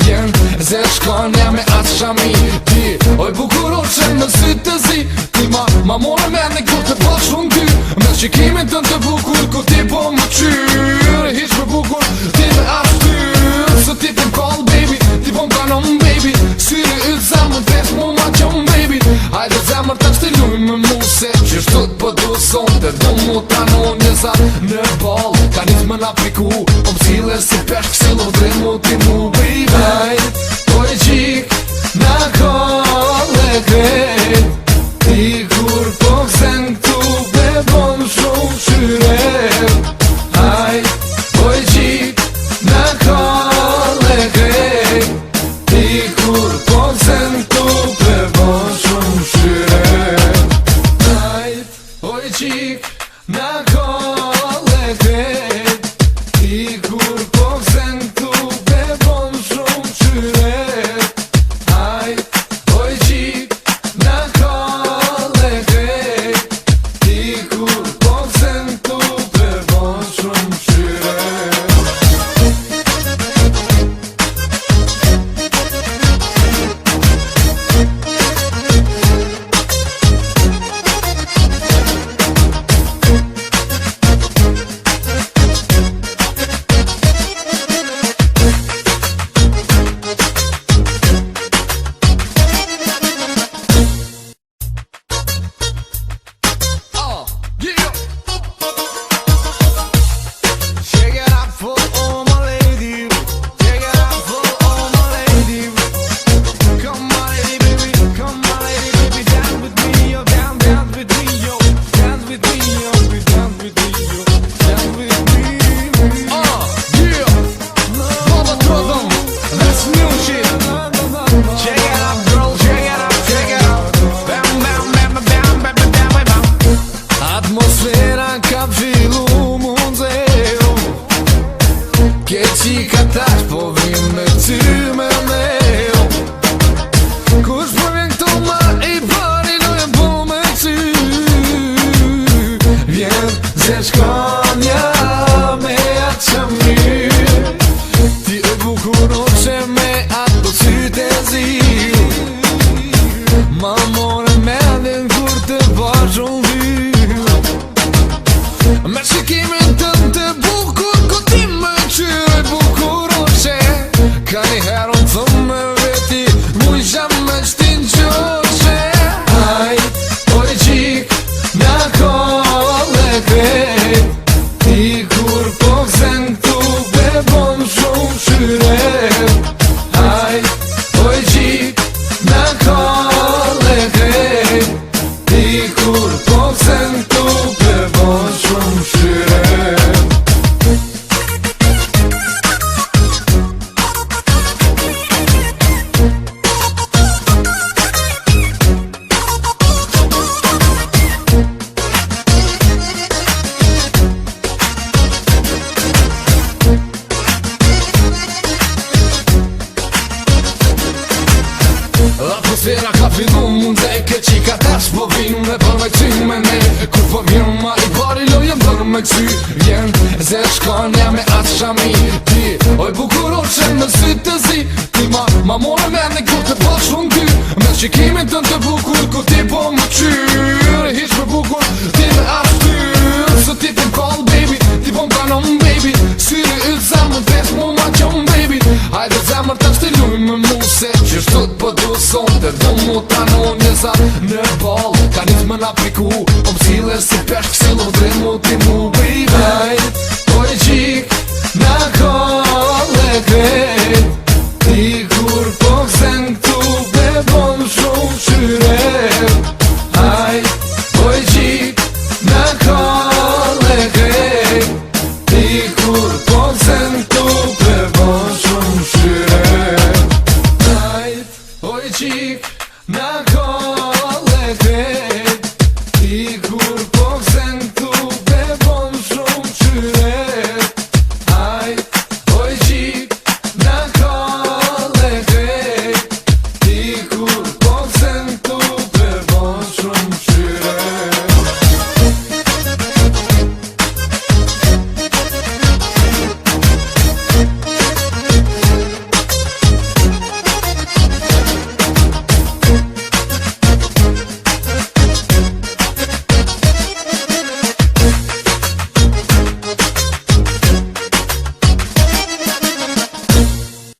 vjen Ze shkanja me atë shami Ti, oj bukuror që në sytë të zi Ti ma more me në kur të pa shumë ty Me shikimin të të bukur ku ti po më qyr Hiq për bukur ti me ashtyr Së ti të m'kall baby Ti po m'kanon baby Syri ytë zemër vesh mu ma qon baby Hajde zemër të qëtë luj me mu Se që shtut për du sonte Do mu t'anon njësa në ball Ka njës më na piku O m'cile si pesh kësillu Drimu ti mu baby Hajde oj qik na kolle krejt Ti kur po kësen këtu bebon shumë shyret Hajde oj qik na kolle krejt Ti kur po kësen këtu bebon shumë shyret Hajde oj qik na kolle krejt Ti kur po kësen këtu bebon shumë shyret Hajde oj qik na kolle krejt Ti kur po kësen këtu bebon shumë shyret Atmosfera ka fillu mund zero Ke qika tash po vim me ty me neo Kush po vjen këto ma I pari loje po me ty Vjen ze shkanja me atë që mirë Ti e bukuro që me atë po sytë e zilë Ma more me adin kur të bashun Me shikimin të bukur Ku ti më qyre bukuroshe Ka një herën thëmë me veti Mu I sham me qtin qoshe Hajde, oj qik na kolle krejt Ti kur po kësen këtu bebon shumë shyret Hajde, oj qik na kolle krejt Ti kur po kësen këtu bebon shumë shyret Atmosfera ka fillu mund dhe ke qika tash po vin me për me qy me ne Kur po vjen ma I pari lojem për me qy Vjen ze shkanja me atë shami Ti, oj bukuror që në sytë të zi Ti ma more me në kur të pa shumë ty Me shikimin të bukur ku ti po më qyr Hiq për bukur ti me ashtyr Së ti të m'kall baby Ti po m'kanon baby Syri ytë zemër vesh mu ma qon baby Hajde zemër të qëtë luj me mu Se që shtut po du sonte Do mu t'anon njësa në ball Ka njës më na piku O m'cile si pesh kësillu Drimu ti mu baby Hajde oj qik na kolle krejt Ti kur po kësen këtu bebon shumë shyret Hajde oj qik na kolle krejt Ti kur po kësen këtu bebon shumë shyret Hajde oj qik na